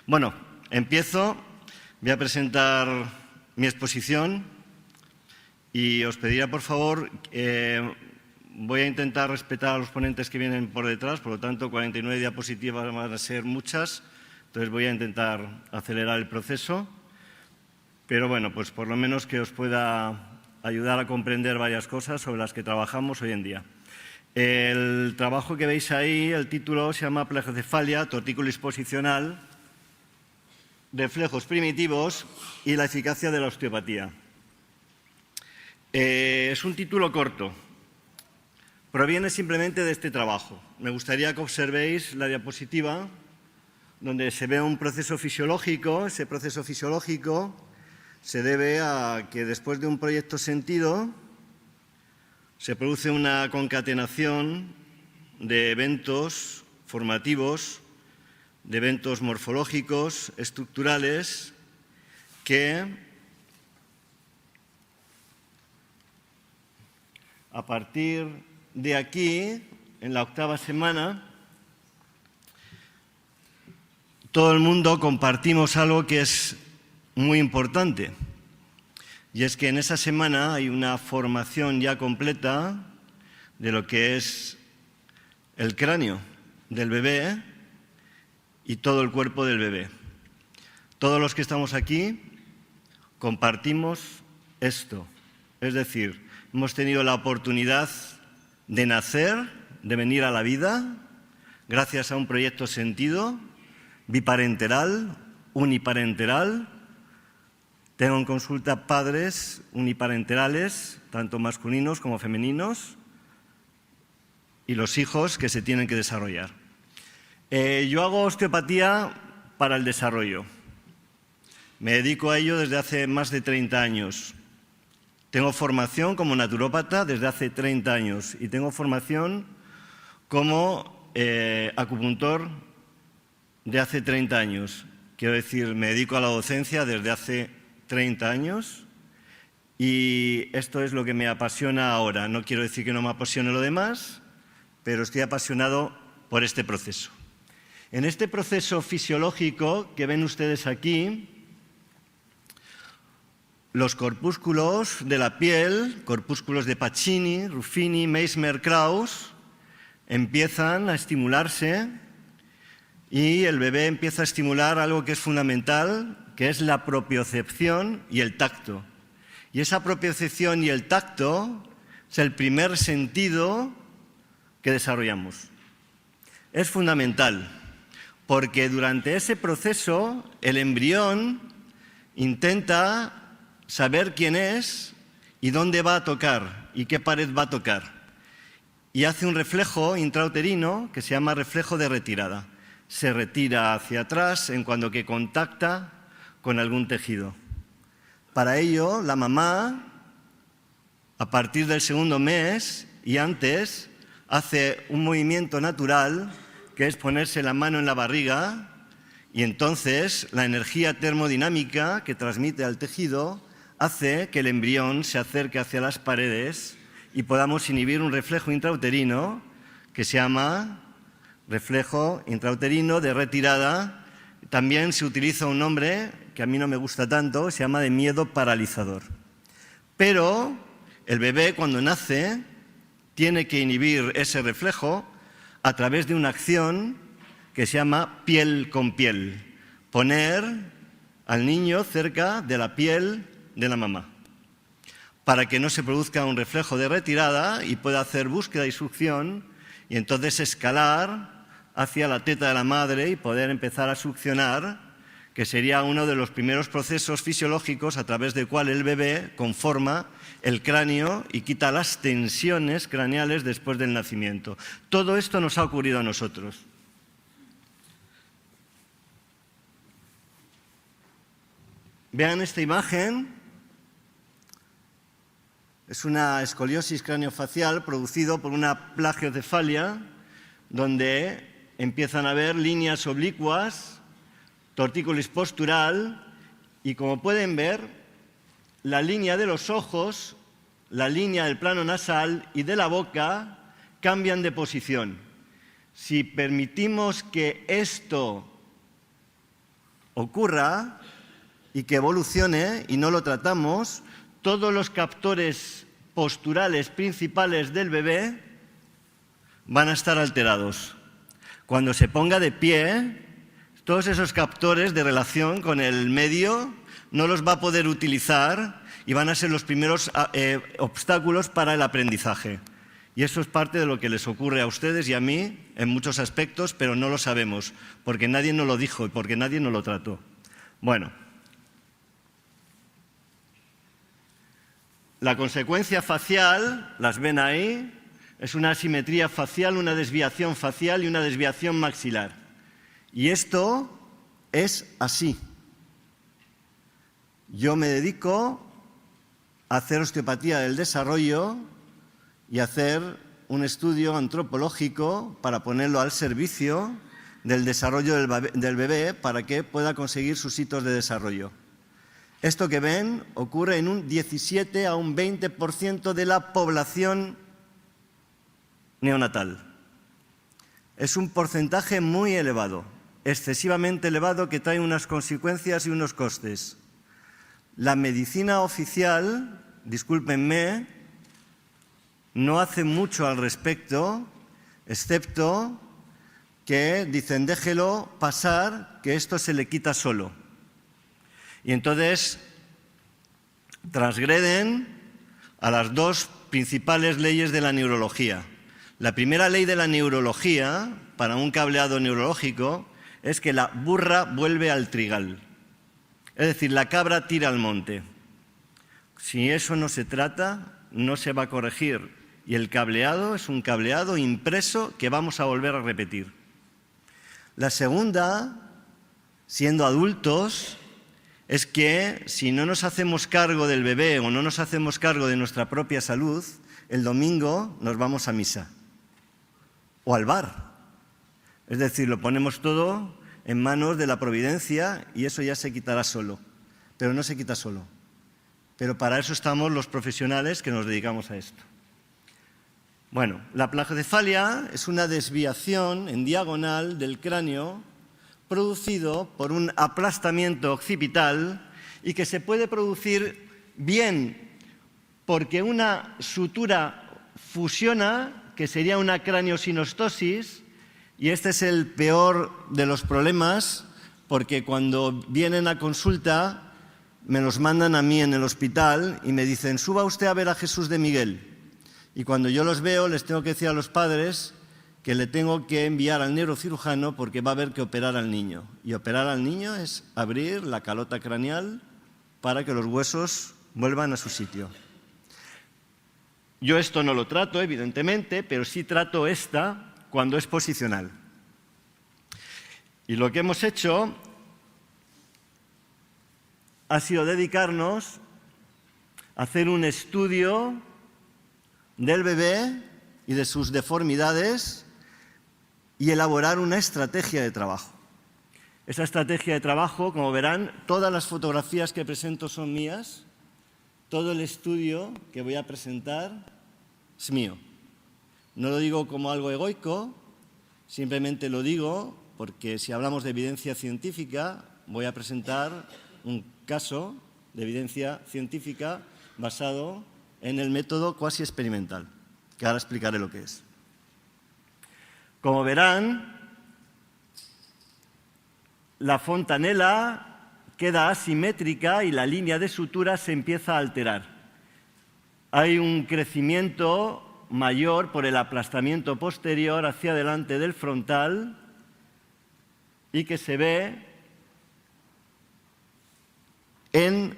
Bueno, empiezo. Voy a presentar mi exposición y os pediría, por favor, voy a intentar respetar a los ponentes que vienen por detrás, por lo tanto, 49 diapositivas van a ser muchas, entonces voy a intentar acelerar el proceso, pero bueno, pues por lo menos que os pueda ayudar a comprender varias cosas sobre las que trabajamos hoy en día. El trabajo que veis ahí, el título se llama Plagiocefalia, tortícolis posicional, reflejos primitivos y la eficacia de la osteopatía. Es un título corto, proviene simplemente de este trabajo. Me gustaría que observéis la diapositiva donde se ve un proceso fisiológico. Ese proceso fisiológico se debe a que después de un proyecto sentido se produce una concatenación de eventos formativos, de eventos morfológicos, estructurales, que a partir de aquí, en la 8ª semana, todo el mundo compartimos algo que es muy importante, y es que en esa semana hay una formación ya completa de lo que es el cráneo del bebé y todo el cuerpo del bebé. Todos los que estamos aquí compartimos esto, es decir, hemos tenido la oportunidad de nacer, de venir a la vida, gracias a un proyecto sentido, biparenteral, uniparenteral. Tengo en consulta padres uniparenterales, tanto masculinos como femeninos, y los hijos que se tienen que desarrollar. Yo hago osteopatía para el desarrollo. Me dedico a ello desde hace más de 30 años. Tengo formación como naturópata desde hace 30 años y tengo formación como acupuntor de hace 30 años. Quiero decir, me dedico a la docencia desde hace 30 años y esto es lo que me apasiona ahora. No quiero decir que no me apasione lo demás, pero estoy apasionado por este proceso. En este proceso fisiológico que ven ustedes aquí, los corpúsculos de la piel, corpúsculos de Pacini, Ruffini, Meissner-Krauss, empiezan a estimularse y el bebé empieza a estimular algo que es fundamental, que es la propiocepción y el tacto. Y esa propiocepción y el tacto es el primer sentido que desarrollamos. Es fundamental, porque durante ese proceso el embrión intenta saber quién es y dónde va a tocar y qué pared va a tocar. Y hace un reflejo intrauterino que se llama reflejo de retirada. Se retira hacia atrás en cuanto que contacta con algún tejido. Para ello, la mamá, a partir del 2º mes y antes, hace un movimiento natural que es ponerse la mano en la barriga y entonces la energía termodinámica que transmite al tejido hace que el embrión se acerque hacia las paredes y podamos inhibir un reflejo intrauterino que se llama reflejo intrauterino de retirada. También se utiliza un nombre que a mí no me gusta tanto, se llama de miedo paralizador. Pero el bebé cuando nace tiene que inhibir ese reflejo a través de una acción que se llama piel con piel. Poner al niño cerca de la piel de la mamá, para que no se produzca un reflejo de retirada y pueda hacer búsqueda y succión y entonces escalar hacia la teta de la madre y poder empezar a succionar, que sería uno de los primeros procesos fisiológicos a través del cual el bebé conforma el cráneo y quita las tensiones craneales después del nacimiento. Todo esto nos ha ocurrido a nosotros. Vean esta imagen. Es una escoliosis craneofacial producido por una plagiocefalia, donde empiezan a haber líneas oblicuas, tortícolis postural, y como pueden ver, la línea de los ojos, la línea del plano nasal y de la boca cambian de posición. Si permitimos que esto ocurra y que evolucione y no lo tratamos, todos los captores posturales principales del bebé van a estar alterados. Cuando se ponga de pie, todos esos captores de relación con el medio no los va a poder utilizar y van a ser los primeros obstáculos para el aprendizaje. Y eso es parte de lo que les ocurre a ustedes y a mí en muchos aspectos, pero no lo sabemos, porque nadie nos lo dijo y porque nadie nos lo trató. Bueno, la consecuencia facial, las ven ahí, es una asimetría facial, una desviación facial y una desviación maxilar. Y esto es así. Yo me dedico a hacer osteopatía del desarrollo y hacer un estudio antropológico para ponerlo al servicio del desarrollo del bebé para que pueda conseguir sus hitos de desarrollo. Esto que ven ocurre en un 17 a un 20% de la población neonatal. Es un porcentaje muy elevado, excesivamente elevado, que trae unas consecuencias y unos costes. La medicina oficial, discúlpenme, no hace mucho al respecto, excepto que dicen déjelo pasar, que esto se le quita solo. Y entonces transgreden a las dos principales leyes de la neurología. La primera ley de la neurología, para un cableado neurológico, es que la burra vuelve al trigal. Es decir, la cabra tira al monte. Si eso no se trata, no se va a corregir. Y el cableado es un cableado impreso que vamos a volver a repetir. La segunda, siendo adultos, es que si no nos hacemos cargo del bebé o no nos hacemos cargo de nuestra propia salud, el domingo nos vamos a misa o al bar. Es decir, lo ponemos todo en manos de la providencia y eso ya se quitará solo. Pero no se quita solo. Pero para eso estamos los profesionales que nos dedicamos a esto. Bueno, la plagiocefalía es una desviación en diagonal del cráneo producido por un aplastamiento occipital y que se puede producir bien porque una sutura fusiona, que sería una craniosinostosis, y este es el peor de los problemas porque cuando vienen a consulta me los mandan a mí en el hospital y me dicen suba usted a ver a Jesús de Miguel. Y cuando yo los veo les tengo que decir a los padres que le tengo que enviar al neurocirujano porque va a haber que operar al niño. Y operar al niño es abrir la calota craneal para que los huesos vuelvan a su sitio. Yo esto no lo trato, evidentemente, pero sí trato esta cuando es posicional. Y lo que hemos hecho ha sido dedicarnos a hacer un estudio del bebé y de sus deformidades y elaborar una estrategia de trabajo. Esa estrategia de trabajo, como verán, todas las fotografías que presento son mías, todo el estudio que voy a presentar es mío. No lo digo como algo egoico, simplemente lo digo porque si hablamos de evidencia científica, voy a presentar un caso de evidencia científica basado en el método cuasi experimental, que ahora explicaré lo que es. Como verán, la fontanela queda asimétrica y la línea de sutura se empieza a alterar. Hay un crecimiento mayor por el aplastamiento posterior hacia adelante del frontal y que se ve en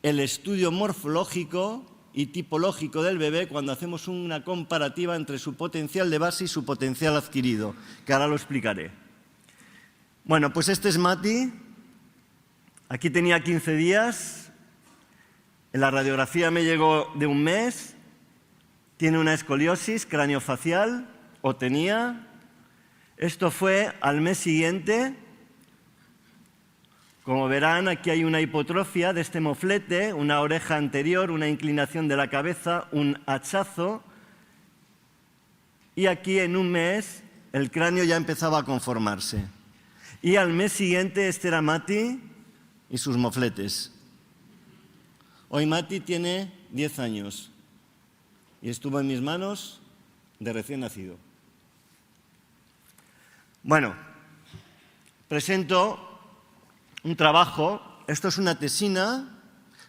el estudio morfológico y tipológico del bebé cuando hacemos una comparativa entre su potencial de base y su potencial adquirido, que ahora lo explicaré. Bueno, pues este es Mati. Aquí tenía 15 días. En la radiografía me llegó de un mes. Tiene una escoliosis craniofacial, o tenía. Esto fue al mes siguiente. Como verán, aquí hay una hipotrofia de este moflete, una oreja anterior, una inclinación de la cabeza, un hachazo. Y aquí en un mes el cráneo ya empezaba a conformarse. Y al mes siguiente este era Mati y sus mofletes. Hoy Mati tiene 10 años y estuvo en mis manos de recién nacido. Bueno, presento un trabajo. Esto es una tesina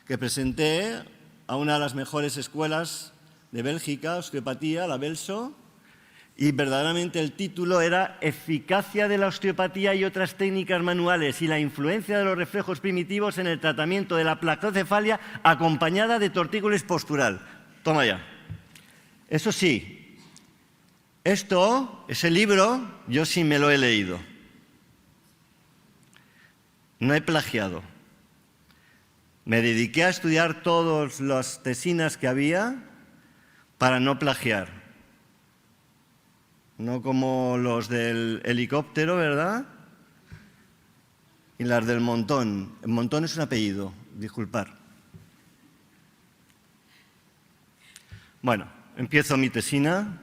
que presenté a una de las mejores escuelas de Bélgica, osteopatía, la Belso, y verdaderamente el título era Eficacia de la osteopatía y otras técnicas manuales y la influencia de los reflejos primitivos en el tratamiento de la placocefalia acompañada de tortícolis postural. Toma ya. Eso sí, ese libro, yo sí me lo he leído. No he plagiado. Me dediqué a estudiar todas las tesinas que había para no plagiar. No como los del helicóptero, ¿verdad? Y las del montón. El montón es un apellido, disculpar. Bueno, empiezo mi tesina,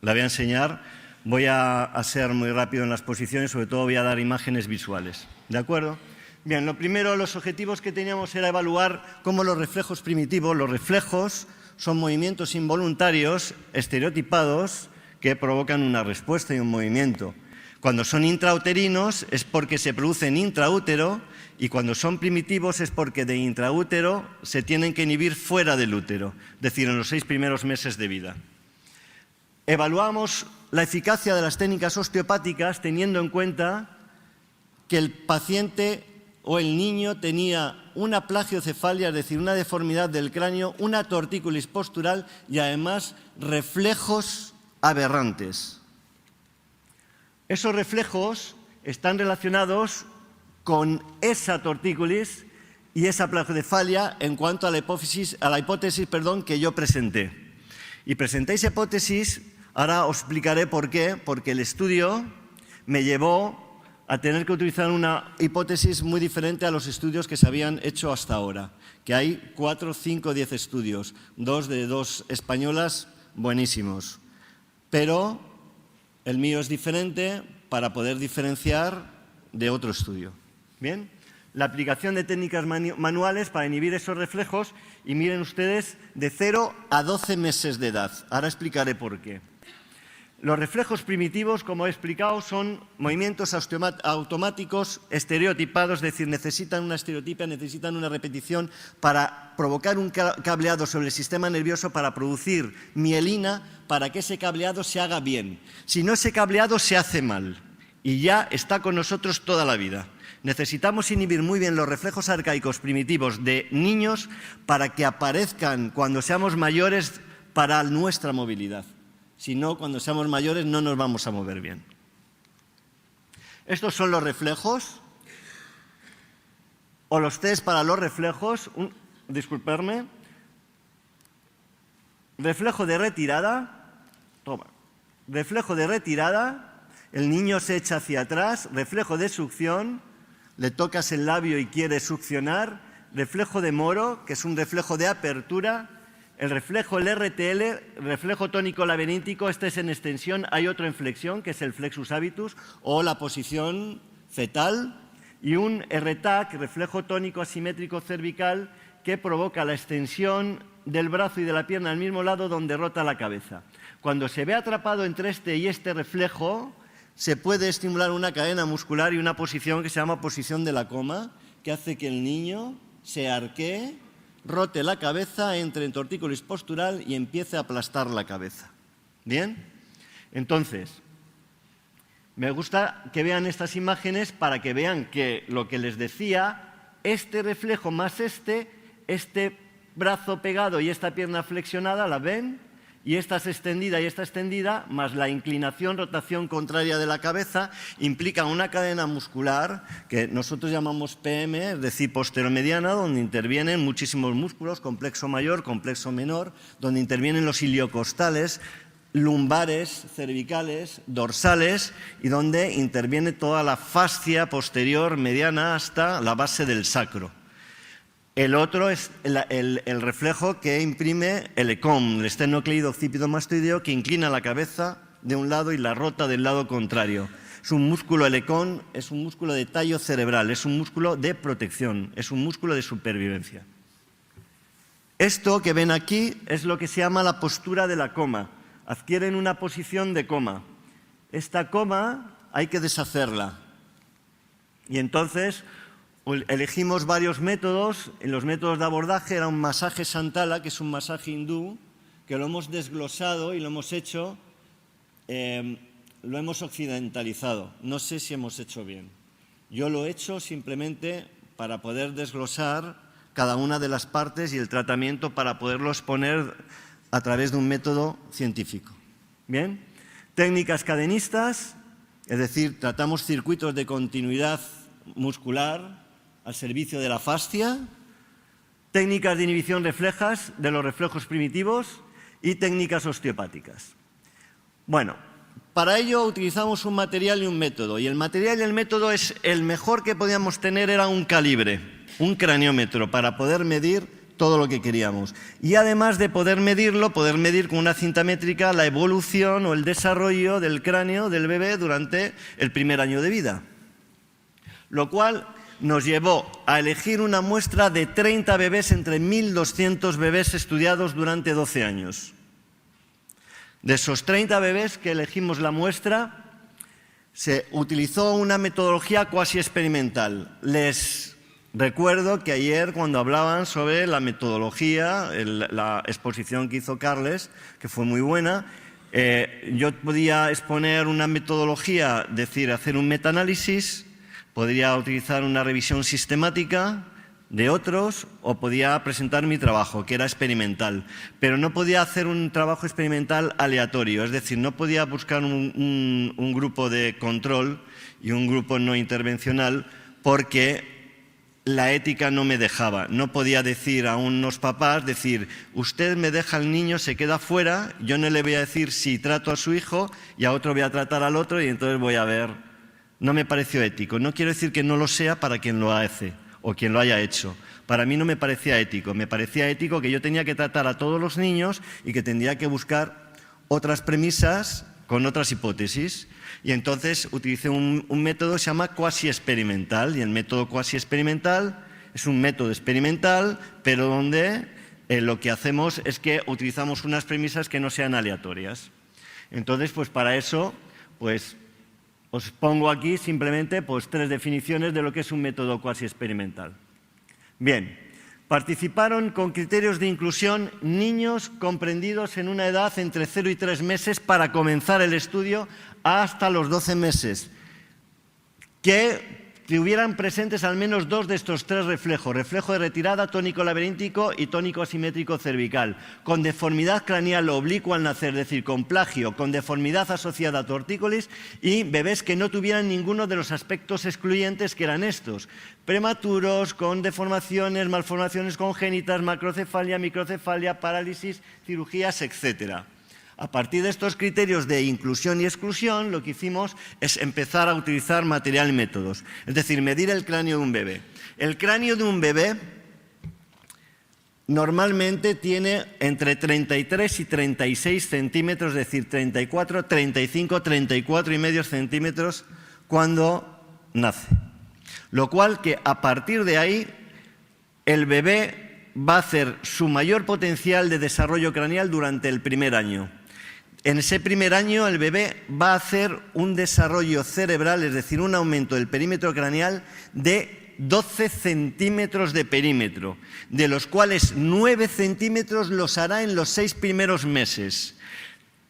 la voy a enseñar. Voy a ser muy rápido en las posiciones, sobre todo voy a dar imágenes visuales. ¿De acuerdo? Bien, lo primero, los objetivos que teníamos era evaluar cómo los reflejos primitivos, los reflejos son movimientos involuntarios, estereotipados, que provocan una respuesta y un movimiento. Cuando son intrauterinos es porque se producen intraútero y cuando son primitivos es porque de intraútero se tienen que inhibir fuera del útero, es decir, en los 6 primeros meses de vida. Evaluamos la eficacia de las técnicas osteopáticas teniendo en cuenta que el paciente o el niño tenía una plagiocefalia, es decir, una deformidad del cráneo, una tortícolis postural y además reflejos aberrantes. Esos reflejos están relacionados con esa tortícolis y esa plagiocefalia en cuanto a la hipótesis que yo presenté. Y presenté esa hipótesis, ahora os explicaré por qué, porque el estudio me llevó a tener que utilizar una hipótesis muy diferente a los estudios que se habían hecho hasta ahora, que hay 4, 5, 10 estudios, 2 de 2 españolas buenísimos. Pero el mío es diferente para poder diferenciar de otro estudio. Bien, la aplicación de técnicas manuales para inhibir esos reflejos y miren ustedes de 0 a 12 meses de edad. Ahora explicaré por qué. Los reflejos primitivos, como he explicado, son movimientos automáticos estereotipados, es decir, necesitan una estereotipia, necesitan una repetición para provocar un cableado sobre el sistema nervioso para producir mielina para que ese cableado se haga bien. Si no, ese cableado se hace mal y ya está con nosotros toda la vida. Necesitamos inhibir muy bien los reflejos arcaicos primitivos de niños para que aparezcan cuando seamos mayores para nuestra movilidad. Si no, cuando seamos mayores no nos vamos a mover bien. Estos son los reflejos, o los test para los reflejos. Disculpadme. Reflejo de retirada. Toma. Reflejo de retirada. El niño se echa hacia atrás. Reflejo de succión. Le tocas el labio y quiere succionar. Reflejo de Moro, que es un reflejo de apertura. El reflejo, el RTL, reflejo tónico laberíntico, este es en extensión, hay otro en flexión, que es el flexus habitus, o la posición fetal, y un RTAC, reflejo tónico asimétrico cervical, que provoca la extensión del brazo y de la pierna al mismo lado donde rota la cabeza. Cuando se ve atrapado entre este y este reflejo, se puede estimular una cadena muscular y una posición que se llama posición de la coma, que hace que el niño se arquee, rote la cabeza, entre en tortícolis postural y empiece a aplastar la cabeza. ¿Bien? Entonces, me gusta que vean estas imágenes para que vean que lo que les decía, este reflejo más este brazo pegado y esta pierna flexionada, ¿la ven? Y esta es extendida y esta extendida, más la inclinación, rotación contraria de la cabeza, implica una cadena muscular que nosotros llamamos PM, es decir, posteromediana, donde intervienen muchísimos músculos, complexo mayor, complexo menor, donde intervienen los iliocostales, lumbares, cervicales, dorsales y donde interviene toda la fascia posterior mediana hasta la base del sacro. El otro es el reflejo que imprime el ECOM, el esternocleido occipito mastoideo, que inclina la cabeza de un lado y la rota del lado contrario. Su músculo helecón es un músculo de tallo cerebral, es un músculo de protección, es un músculo de supervivencia. Esto que ven aquí es lo que se llama la postura de la coma. Adquieren una posición de coma. Esta coma hay que deshacerla. Y entonces elegimos varios métodos. En los métodos de abordaje era un masaje Shantala, que es un masaje hindú, que lo hemos desglosado y lo hemos hecho, lo hemos occidentalizado. No sé si hemos hecho bien. Yo lo he hecho simplemente para poder desglosar cada una de las partes y el tratamiento para poderlo exponer a través de un método científico. Bien, técnicas cadenistas, es decir, tratamos circuitos de continuidad muscular al servicio de la fascia, técnicas de inhibición reflejas de los reflejos primitivos y técnicas osteopáticas. Bueno, para ello utilizamos un material y un método, y el material y el método es el mejor que podíamos tener, era un calibre, un craniómetro, para poder medir todo lo que queríamos. Y además de poder medirlo, poder medir con una cinta métrica la evolución o el desarrollo del cráneo del bebé durante el primer año de vida. Lo cual nos llevó a elegir una muestra de 30 bebés entre 1.200 bebés estudiados durante 12 años. De esos 30 bebés que elegimos la muestra, se utilizó una metodología cuasi experimental. Les recuerdo que ayer, cuando hablaban sobre la metodología, la exposición que hizo Carles, que fue muy buena, yo podía exponer una metodología, decir, hacer un metaanálisis, podría utilizar una revisión sistemática de otros o podía presentar mi trabajo, que era experimental. Pero no podía hacer un trabajo experimental aleatorio, es decir, no podía buscar un grupo de control y un grupo no intervencional porque la ética no me dejaba. No podía decir a unos papás, usted me deja al niño, se queda fuera, yo no le voy a decir si trato a su hijo y a otro voy a tratar al otro y entonces voy a ver. No me pareció ético. No quiero decir que no lo sea para quien lo hace o quien lo haya hecho. Para mí no me parecía ético. Me parecía ético que yo tenía que tratar a todos los niños y que tendría que buscar otras premisas con otras hipótesis. Y entonces utilicé un método que se llama cuasi experimental. Y el método cuasi experimental es un método experimental, pero donde lo que hacemos es que utilizamos unas premisas que no sean aleatorias. Entonces, pues para eso, pues os pongo aquí simplemente 3 definiciones de lo que es un método cuasi experimental. Bien, participaron con criterios de inclusión niños comprendidos en una edad entre 0 y 3 meses para comenzar el estudio hasta los 12 meses, que tuvieran presentes al menos 2 de estos 3 reflejos: reflejo de retirada, tónico laberíntico y tónico asimétrico cervical, con deformidad craneal oblicua al nacer, es decir, con plagio, con deformidad asociada a tortícolis, y bebés que no tuvieran ninguno de los aspectos excluyentes, que eran estos: prematuros, con deformaciones, malformaciones congénitas, macrocefalia, microcefalia, parálisis, cirugías, etcétera. A partir de estos criterios de inclusión y exclusión, lo que hicimos es empezar a utilizar material y métodos. Es decir, medir el cráneo de un bebé. El cráneo de un bebé normalmente tiene entre 33 y 36 centímetros, es decir, 34, 35, 34 y medio centímetros cuando nace. Lo cual que a partir de ahí el bebé va a hacer su mayor potencial de desarrollo craneal durante el primer año. En ese primer año el bebé va a hacer un desarrollo cerebral, es decir, un aumento del perímetro craneal de 12 centímetros de perímetro, de los cuales 9 centímetros los hará en los 6 primeros meses.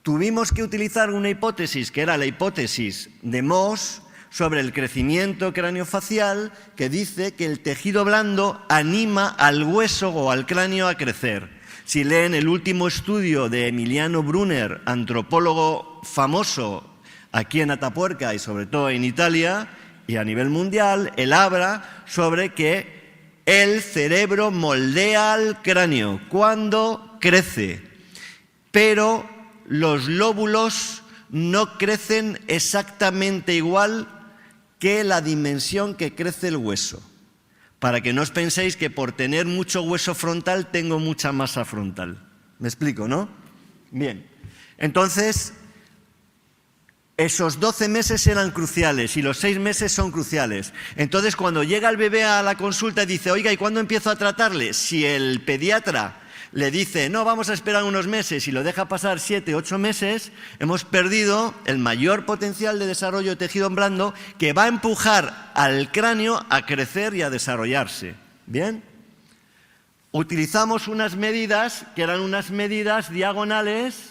Tuvimos que utilizar una hipótesis, que era la hipótesis de Mohs, sobre el crecimiento craneofacial, que dice que el tejido blando anima al hueso o al cráneo a crecer. Si leen el último estudio de Emiliano Brunner, antropólogo famoso aquí en Atapuerca y sobre todo en Italia y a nivel mundial, él habla sobre que el cerebro moldea al cráneo cuando crece, pero los lóbulos no crecen exactamente igual que la dimensión que crece el hueso. Para que no os penséis que por tener mucho hueso frontal tengo mucha masa frontal. ¿Me explico, no? Bien. Entonces, Esos 12 meses eran cruciales y los 6 meses son cruciales. Entonces, cuando llega el bebé a la consulta y dice, oiga, ¿y cuándo empiezo a tratarle? Si el pediatra le dice, no, vamos a esperar unos meses y lo deja pasar 7, 8 meses, hemos perdido el mayor potencial de desarrollo de tejido blando que va a empujar al cráneo a crecer y a desarrollarse. ¿Bien? Utilizamos unas medidas que eran unas medidas diagonales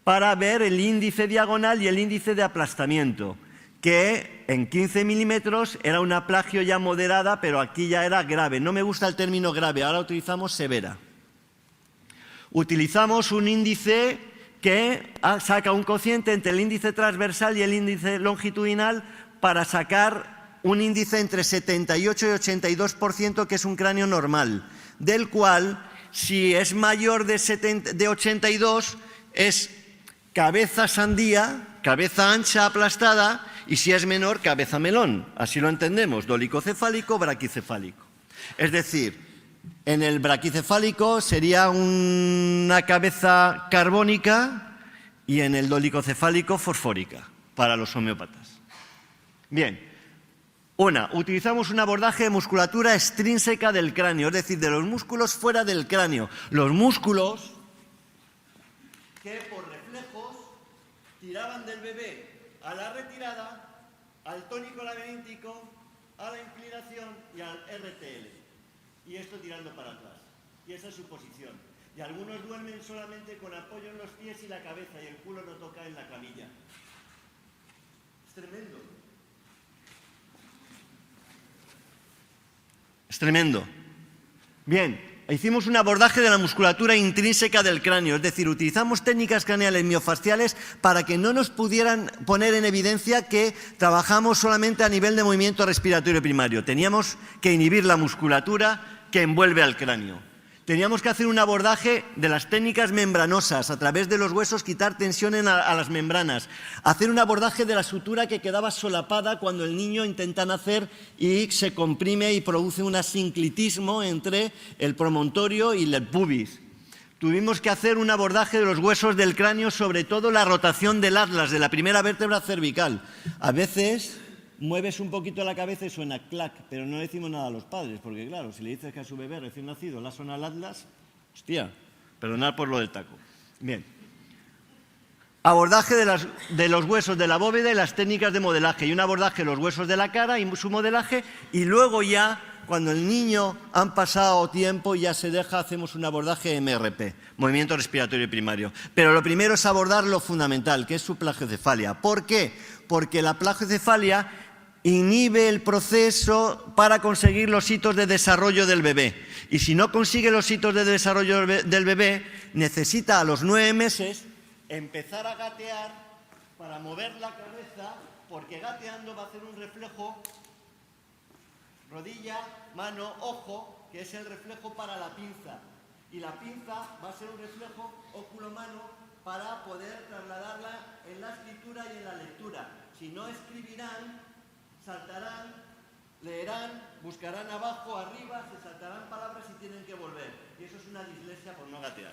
para ver el índice diagonal y el índice de aplastamiento, que en 15 milímetros era una plagio ya moderada, pero aquí ya era grave. No me gusta el término grave, ahora utilizamos severa. Utilizamos un índice que saca un cociente entre el índice transversal y el índice longitudinal para sacar un índice entre 78 y 82%, que es un cráneo normal, del cual, si es mayor de 82, es cabeza sandía, cabeza ancha aplastada, y si es menor, cabeza melón. Así lo entendemos, dolicocefálico, braquicefálico. Es decir, en el braquicefálico sería una cabeza carbónica y en el dolicocefálico fosfórica, para los homeópatas. Bien, utilizamos un abordaje de musculatura extrínseca del cráneo, es decir, de los músculos fuera del cráneo. Los músculos que por reflejos tiraban del bebé a la retirada, al tónico laberíntico, a la inclinación y al RTL. Y esto tirando para atrás. Y esa es su posición. Y algunos duermen solamente con apoyo en los pies y la cabeza y el culo no toca en la camilla. Es tremendo. Es tremendo. Bien, hicimos un abordaje de la musculatura intrínseca del cráneo, es decir, utilizamos técnicas craneales miofasciales para que no nos pudieran poner en evidencia que trabajamos solamente a nivel de movimiento respiratorio primario. Teníamos que inhibir la musculatura que envuelve al cráneo. Teníamos que hacer un abordaje de las técnicas membranosas, a través de los huesos quitar tensión a las membranas, hacer un abordaje de la sutura que quedaba solapada cuando el niño intenta nacer y se comprime y produce un asinclitismo entre el promontorio y el pubis. Tuvimos que hacer un abordaje de los huesos del cráneo, sobre todo la rotación del atlas, de la primera vértebra cervical. A veces mueves un poquito la cabeza y suena clac, pero no le decimos nada a los padres, porque claro, si le dices que a su bebé recién nacido le suena el atlas, hostia, perdonad por lo del taco. Bien. Abordaje de los huesos de la bóveda y las técnicas de modelaje, y un abordaje de los huesos de la cara y su modelaje, y luego ya, cuando el niño han pasado tiempo y ya se deja, hacemos un abordaje MRP, movimiento respiratorio primario. Pero lo primero es abordar lo fundamental, que es su plagiocefalia. ¿Por qué? Porque la plagiocefalia inhibe el proceso para conseguir los hitos de desarrollo del bebé. Y si no consigue los hitos de desarrollo del bebé, necesita a los 9 meses empezar a gatear para mover la cabeza, porque gateando va a hacer un reflejo rodilla, mano, ojo, que es el reflejo para la pinza. Y la pinza va a ser un reflejo óculo-mano para poder trasladarla en la escritura y en la lectura. Si no escribirán, saltarán, leerán, buscarán abajo, arriba, se saltarán palabras y tienen que volver. Y eso es una dislexia por no gatear.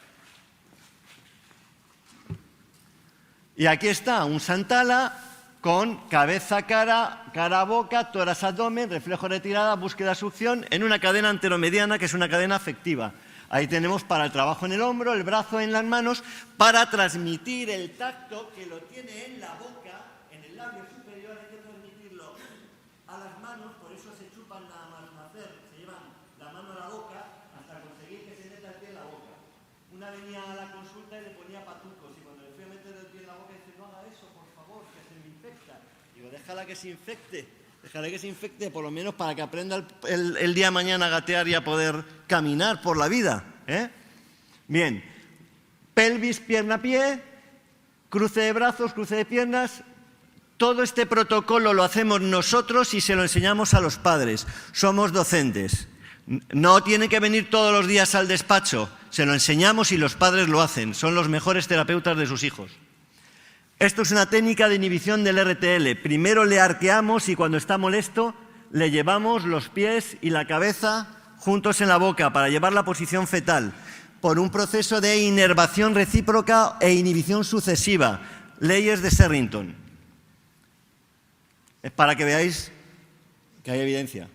Y aquí está un Santala con cabeza, cara, boca, tórax, abdomen, reflejo, retirada, búsqueda, succión, en una cadena anteromediana, que es una cadena afectiva. Ahí tenemos para el trabajo en el hombro, el brazo, en las manos, para transmitir el tacto que lo tiene en la boca, en el labio superior, hay que transmitirlo a las manos, por eso se chupan nada más nacer, se llevan la mano a la boca hasta conseguir que se meta el pie en la boca. Una venía a la consulta y le ponía patucos, y cuando le fui a meter el pie en la boca dice, no haga eso, por favor, que se me infecta. Digo, déjala que se infecte. Dejaré que se infecte, por lo menos para que aprenda el día de mañana a gatear y a poder caminar por la vida. Bien, pelvis, pierna, pie, cruce de brazos, cruce de piernas. Todo este protocolo lo hacemos nosotros y se lo enseñamos a los padres. Somos docentes. No tiene que venir todos los días al despacho. Se lo enseñamos y los padres lo hacen. Son los mejores terapeutas de sus hijos. Esto es una técnica de inhibición del RTL. Primero le arqueamos y cuando está molesto le llevamos los pies y la cabeza juntos en la boca para llevar la posición fetal por un proceso de inervación recíproca e inhibición sucesiva, leyes de Sherrington. Es para que veáis que hay evidencia.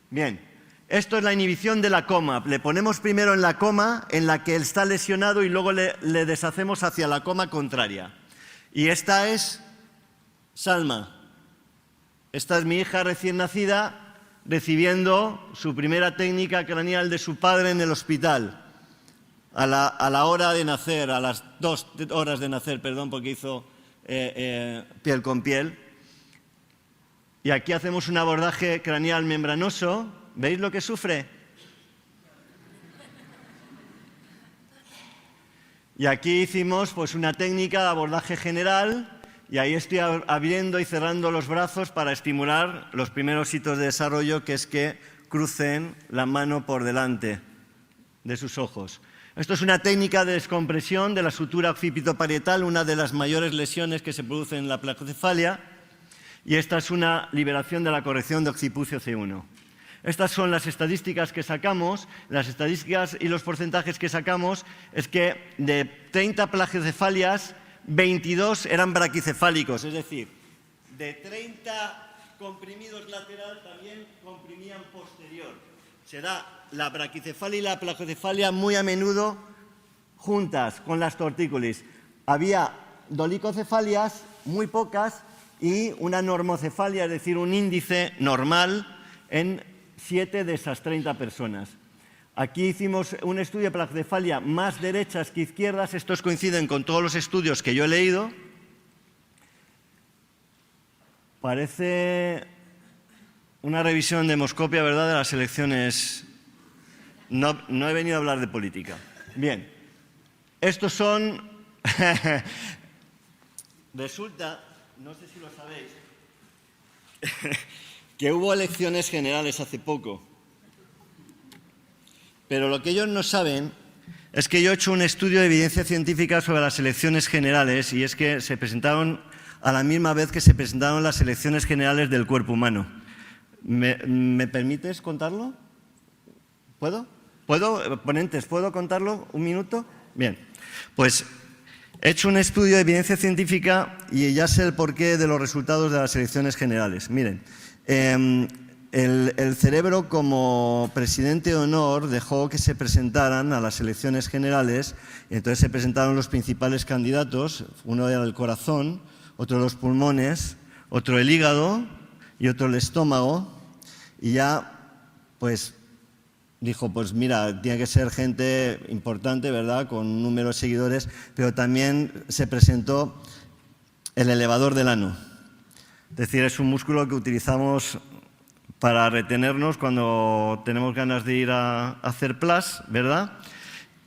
Bien, esto es la inhibición de la coma. Le ponemos primero en la coma en la que él está lesionado y luego le deshacemos hacia la coma contraria. Y esta es Salma. Esta es mi hija recién nacida recibiendo su primera técnica craneal de su padre en el hospital. A la hora de nacer, a las 2 horas de nacer, perdón, porque hizo piel con piel. Y aquí hacemos un abordaje craneal membranoso. ¿Veis lo que sufre? Y aquí hicimos pues, una técnica de abordaje general y ahí estoy abriendo y cerrando los brazos para estimular los primeros hitos de desarrollo, que es que crucen la mano por delante de sus ojos. Esto es una técnica de descompresión de la sutura occipitoparietal, una de las mayores lesiones que se producen en la placocefalia, y esta es una liberación de la corrección de occipucio C1. Estas son las estadísticas que sacamos. Las estadísticas y los porcentajes que sacamos es que de 30 plagiocefalias, 22 eran braquicefálicos, es decir, de 30 comprimidos lateral también comprimían posterior. Se da la braquicefalia y la plagiocefalia muy a menudo juntas con las tortícolis. Había dolicocefalias, muy pocas, y una normocefalia, es decir, un índice normal en 7 de esas 30 personas. Aquí hicimos un estudio de placocefalia más derechas que izquierdas. Estos coinciden con todos los estudios que yo he leído. Parece una revisión demoscopia, ¿verdad?, de las elecciones. No he venido a hablar de política. Bien, estos son... Resulta, no sé si lo sabéis, que hubo elecciones generales hace poco. Pero lo que ellos no saben es que yo he hecho un estudio de evidencia científica sobre las elecciones generales, y es que se presentaron a la misma vez que se presentaron las elecciones generales del cuerpo humano. ¿Me permites contarlo? ¿Puedo? Ponentes, ¿puedo contarlo? ¿Un minuto? Bien, pues he hecho un estudio de evidencia científica y ya sé el porqué de los resultados de las elecciones generales. Miren, el cerebro, como presidente de honor, dejó que se presentaran a las elecciones generales, y entonces se presentaron los principales candidatos. Uno era el corazón, otro los pulmones, otro el hígado y otro el estómago, y ya pues dijo, pues mira, tiene que ser gente importante, ¿verdad?, con un número de seguidores, pero también se presentó el elevador del ano. Es decir, es un músculo que utilizamos para retenernos cuando tenemos ganas de ir a hacer plas, ¿verdad?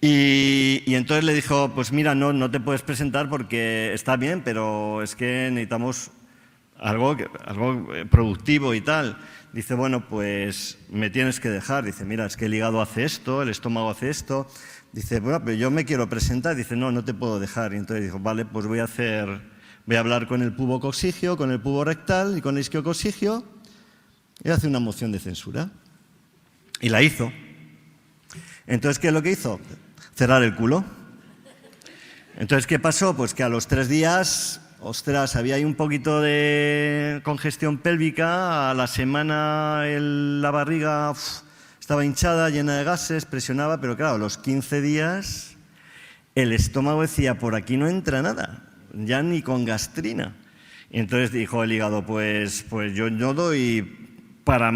Y entonces le dijo, pues mira, no te puedes presentar porque está bien, pero es que necesitamos algo productivo y tal. Dice, bueno, pues me tienes que dejar. Dice, mira, es que el hígado hace esto, el estómago hace esto. Dice, bueno, pero yo me quiero presentar. Dice, no te puedo dejar. Y entonces dijo, vale, pues voy a hablar con el pubocoxigio, con el pubo rectal y con el isquiocoxigio, y hace una moción de censura. Y la hizo. Entonces, ¿qué es lo que hizo? Cerrar el culo. Entonces, ¿qué pasó? Pues que a los 3 días, ostras, había ahí un poquito de congestión pélvica. A la semana la barriga estaba hinchada, llena de gases, presionaba, pero claro, a los 15 días el estómago decía, por aquí no entra nada, ya ni con gastrina. Y entonces dijo el hígado, pues yo no doy para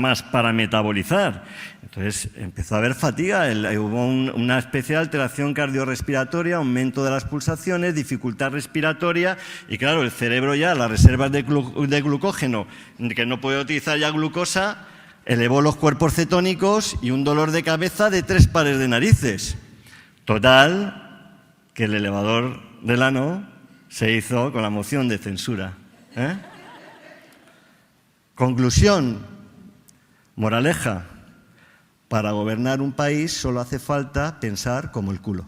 metabolizar. Entonces empezó a haber fatiga, hubo una especie de alteración cardiorrespiratoria, aumento de las pulsaciones, dificultad respiratoria, y claro, el cerebro ya, las reservas de glucógeno, que no puede utilizar ya glucosa, elevó los cuerpos cetónicos y un dolor de cabeza de 3 pares de narices. Total, que el elevador del ano se hizo con la moción de censura. Conclusión, moraleja, para gobernar un país solo hace falta pensar como el culo.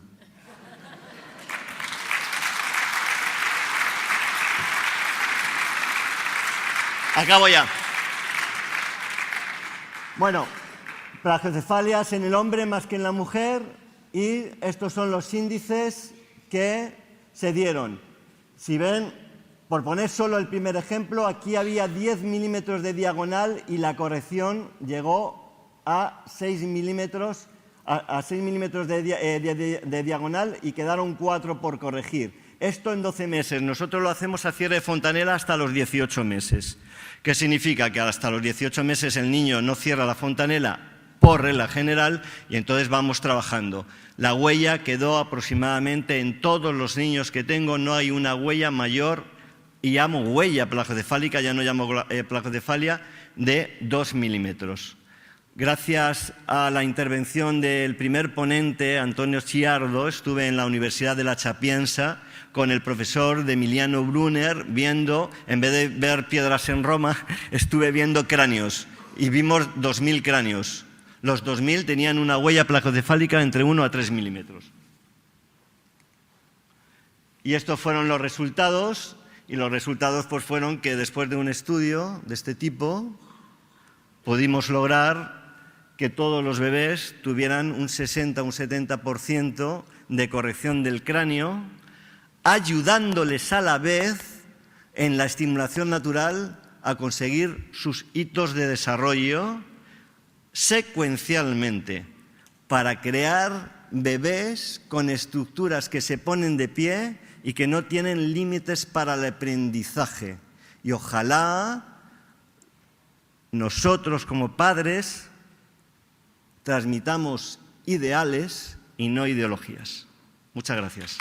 Acabo ya. Bueno, plagiocefalias en el hombre más que en la mujer, y estos son los índices que se dieron. Si ven, por poner solo el primer ejemplo, aquí había 10 milímetros de diagonal y la corrección llegó a 6 milímetros, de diagonal y quedaron 4 por corregir. Esto en 12 meses. Nosotros lo hacemos a cierre de fontanela hasta los 18 meses. ¿Qué significa? Que hasta los 18 meses el niño no cierra la fontanela por regla general y entonces vamos trabajando. La huella quedó aproximadamente en todos los niños que tengo, no hay una huella mayor, y llamo huella plagocefálica, ya no llamo plagocefalia, de 2 milímetros. Gracias a la intervención del primer ponente, Antonio Chiardo, estuve en la Universidad de La Sapienza con el profesor Emiliano Brunner viendo, en vez de ver piedras en Roma, estuve viendo cráneos y vimos 2.000 cráneos. Los 2.000 tenían una huella plagocefálica entre 1 a 3 milímetros. Y estos fueron los resultados, y los resultados pues, fueron que después de un estudio de este tipo, pudimos lograr que todos los bebés tuvieran un 60 o un 70% de corrección del cráneo, ayudándoles a la vez en la estimulación natural a conseguir sus hitos de desarrollo secuencialmente para crear bebés con estructuras que se ponen de pie y que no tienen límites para el aprendizaje. Y ojalá nosotros como padres transmitamos ideales y no ideologías. Muchas gracias.